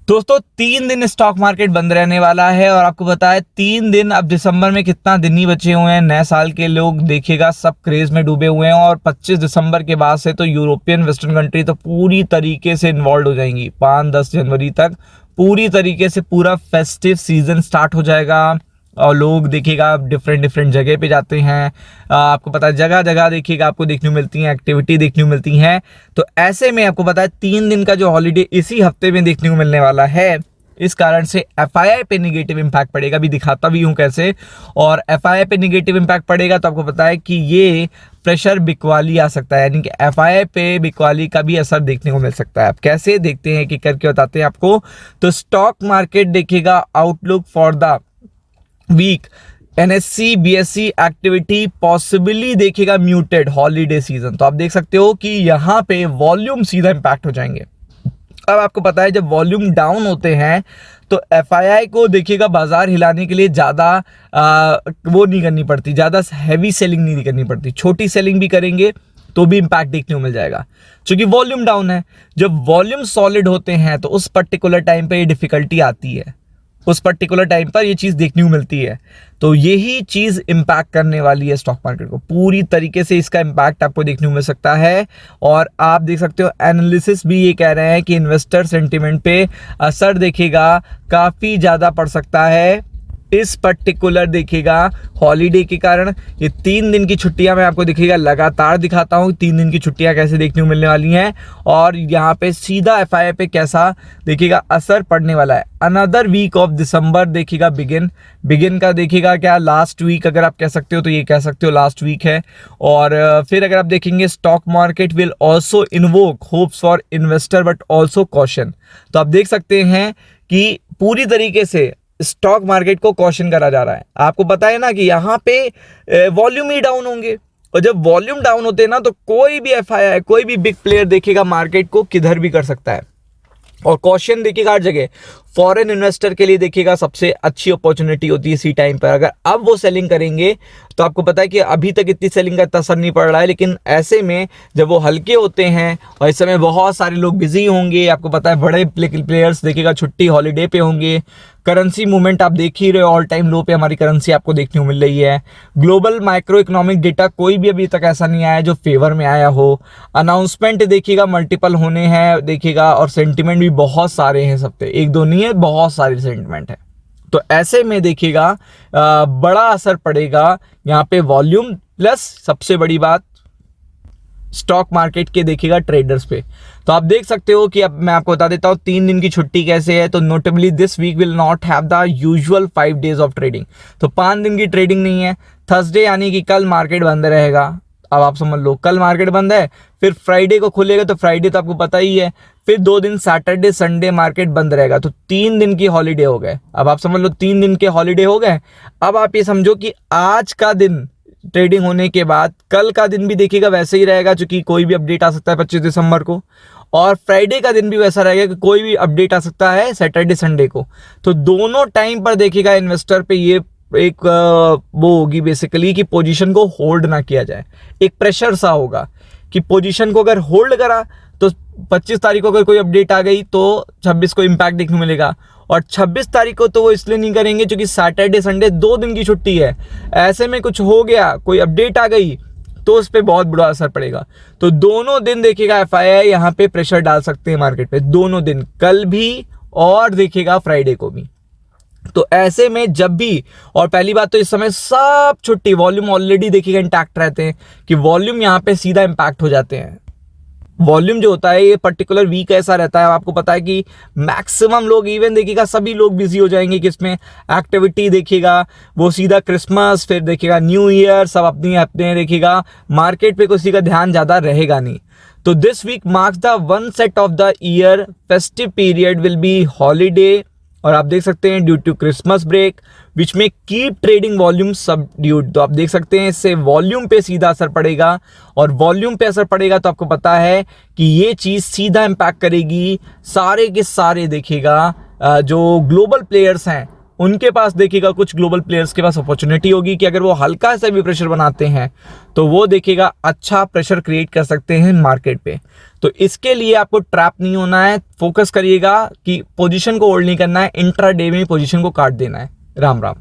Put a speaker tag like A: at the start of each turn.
A: दोस्तों 3 दिन stock market बंद रहने वाला है और आपको पता है 3 दिन, अब दिसंबर में कितना दिन ही बचे हुए हैं। नए साल के लोग देखिएगा सब क्रेज में डूबे हुए हैं और 25 दिसंबर के बाद से तो यूरोपियन वेस्टर्न कंट्री तो पूरी तरीके से इन्वॉल्व हो जाएंगी। 5-10 जनवरी तक पूरी तरीके से पूरा फेस्टिव सीजन स्टार्ट हो जाएगा और लोग देखिएगा डिफरेंट डिफरेंट जगह पे जाते हैं। आपको पता है जगह जगह देखिएगा आपको देखने को मिलती हैं, एक्टिविटी देखने को मिलती हैं। तो ऐसे में आपको पता है 3 दिन का जो हॉलीडे इसी हफ्ते में देखने को मिलने वाला है, इस कारण से एफआईआई पे नेगेटिव इम्पैक्ट पड़ेगा। अभी दिखाता भी हूँ कैसे। और एफआईआई पे नेगेटिव इम्पैक्ट पड़ेगा तो आपको पता है कि ये प्रेशर बिकवाली आ सकता है, यानी कि एफआईआई पे बिकवाली का भी असर देखने को मिल सकता है। आप कैसे देखते हैं कि करके बताते हैं आपको। तो स्टॉक मार्केट देखिएगा outlook for the week, NSC BSC activity possibly देखिएगा म्यूटेड हॉलीडे सीजन। तो आप देख सकते हो कि यहाँ पे वॉल्यूम सीधा इंपैक्ट हो जाएंगे। अब आपको पता है जब वॉल्यूम डाउन होते हैं तो एफआईआई को देखिएगा बाजार हिलाने के लिए ज़्यादा वो नहीं करनी पड़ती, ज़्यादा हैवी सेलिंग नहीं करनी पड़ती। छोटी सेलिंग भी करेंगे तो भी इंपैक्ट देखने को मिल जाएगा क्योंकि वॉल्यूम डाउन है। जब वॉल्यूम सॉलिड होते हैं तो उस पर्टिकुलर टाइम पे ये डिफिकल्टी आती है, उस पर्टिकुलर टाइम पर ये चीज़ देखने को मिलती है। तो यही चीज़ इम्पैक्ट करने वाली है स्टॉक मार्केट को। पूरी तरीके से इसका इम्पैक्ट आपको देखने को मिल सकता है। और आप देख सकते हो एनालिसिस भी ये कह रहे हैं कि इन्वेस्टर सेंटिमेंट पे असर देखिएगा काफ़ी ज़्यादा पड़ सकता है इस पर्टिकुलर देखिएगा हॉलीडे के कारण। ये 3 दिन की छुट्टियां मैं आपको देखिएगा लगातार दिखाता हूँ 3 दिन की छुट्टियां कैसे देखने को मिलने वाली हैं और यहाँ पे सीधा एफआईआई पे कैसा देखिएगा असर पड़ने वाला है। अनदर वीक ऑफ दिसंबर देखिएगा बिगिन का देखिएगा क्या लास्ट वीक अगर आप कह सकते हो तो ये कह सकते हो लास्ट वीक है। और फिर अगर आप देखेंगे stock market will also invoke hopes for investor but also caution. तो आप देख सकते हैं कि पूरी तरीके से स्टॉक मार्केट को कॉशन करा जा रहा है। आपको पता है ना कि यहाँ पे वॉल्यूम ही डाउन होंगे और जब वॉल्यूम डाउन होते हैं ना तो कोई भी एफआईआई कोई भी बिग प्लेयर देखिएगा मार्केट को किधर भी कर सकता है। और कॉशन देखिएगा हर जगह। फॉरेन इन्वेस्टर के लिए देखिएगा सबसे अच्छी अपॉर्चुनिटी होती है इसी टाइम पर। अगर अब वो सेलिंग करेंगे तो आपको पता है कि अभी तक इतनी सेलिंग का इतना असर नहीं पड़ रहा है, लेकिन ऐसे में जब वो हल्के होते हैं और इस समय बहुत सारे लोग बिजी होंगे, आपको पता है बड़े प्लेयर्स देखिएगा छुट्टी हॉलीडे पे होंगे। करेंसी मूवमेंट आप देख ही रहे हो, ऑल टाइम लो पे हमारी करेंसी आपको देखने को मिल रही है। ग्लोबल माइक्रो इकोनॉमिक डेटा कोई भी अभी तक ऐसा नहीं आया जो फेवर में आया हो। अनाउंसमेंट देखिएगा मल्टीपल होने हैं देखिएगा और सेंटिमेंट भी बहुत सारे हैं, सब पे एक दो नहीं है, बहुत सारे सेंटिमेंट है। तो ऐसे में देखिएगा बड़ा असर पड़ेगा यहाँ पे वॉल्यूम प्लस सबसे बड़ी बात स्टॉक मार्केट के देखिएगा ट्रेडर्स पे। तो आप देख सकते हो कि अब मैं आपको बता देता हूँ 3 दिन की छुट्टी कैसे है। तो notably this week will not have the usual 5 days of trading. तो 5 दिन की ट्रेडिंग नहीं है। थर्सडे यानी कि कल मार्केट बंद रहेगा। अब आप समझ लो कल मार्केट बंद है, फिर फ्राइडे को खुलेगा तो फ्राइडे तो आपको पता ही है, फिर 2 दिन सैटरडे संडे मार्केट बंद रहेगा। तो 3 दिन की हॉलीडे हो गए। अब आप समझ लो 3 दिन के हॉलीडे हो गए। अब आप ये समझो कि आज का दिन ट्रेडिंग होने के बाद कल का दिन भी देखिएगा वैसे ही रहेगा, क्योंकि कोई भी अपडेट आ सकता है 25 दिसंबर को। और फ्राइडे का दिन भी वैसा रहेगा कि कोई भी अपडेट आ सकता है सैटरडे संडे को। तो दोनों टाइम पर देखिएगा इन्वेस्टर पे ये एक वो होगी बेसिकली कि पोजीशन को होल्ड ना किया जाए। एक प्रेशर सा होगा कि पोजीशन को अगर होल्ड करा तो 25 तारीख को अगर कोई अपडेट आ गई तो 26 को इम्पैक्ट देखने को मिलेगा। और 26 तारीख को तो वो इसलिए नहीं करेंगे क्योंकि सैटरडे संडे 2 दिन की छुट्टी है। ऐसे में कुछ हो गया, कोई अपडेट आ गई तो उस पर बहुत बुरा असर पड़ेगा। तो दोनों दिन देखिएगा एफआईआई यहाँ पे प्रेशर डाल सकते हैं मार्केट पे, दोनों दिन, कल भी और देखिएगा फ्राइडे को भी। तो ऐसे में जब भी, और पहली बात तो इस समय सब छुट्टी, वॉल्यूम ऑलरेडी देखिएगा इंटैक्ट रहते हैं कि वॉल्यूम यहाँ पे सीधा इंपैक्ट हो जाते हैं। वॉल्यूम जो होता है ये पर्टिकुलर वीक ऐसा रहता है, आपको पता है कि मैक्सिमम लोग, इवन देखिएगा सभी लोग बिजी हो जाएंगे किसमें, एक्टिविटी देखिएगा वो सीधा क्रिसमस, फिर देखिएगा न्यू ईयर, सब अपनी अपने देखिएगा मार्केट पे किसी का ध्यान ज़्यादा रहेगा नहीं। तो this week marks the one set of the year festive period will be holiday. और आप देख सकते हैं due to Christmas break which में कीप ट्रेडिंग वॉल्यूम सबड्यूड। तो आप देख सकते हैं इससे वॉल्यूम पे सीधा असर पड़ेगा, और वॉल्यूम पे असर पड़ेगा तो आपको पता है कि ये चीज़ सीधा इम्पैक्ट करेगी सारे के सारे देखिएगा जो ग्लोबल प्लेयर्स हैं उनके पास देखिएगा कुछ ग्लोबल प्लेयर्स के पास अपॉर्चुनिटी होगी कि अगर वो हल्का सा भी प्रेशर बनाते हैं तो वो देखिएगा अच्छा प्रेशर क्रिएट कर सकते हैं मार्केट पे। तो इसके लिए आपको ट्रैप नहीं होना है, फोकस करिएगा कि पोजीशन को होल्ड नहीं करना है, इंट्राडे में पोजीशन को काट देना है। राम राम।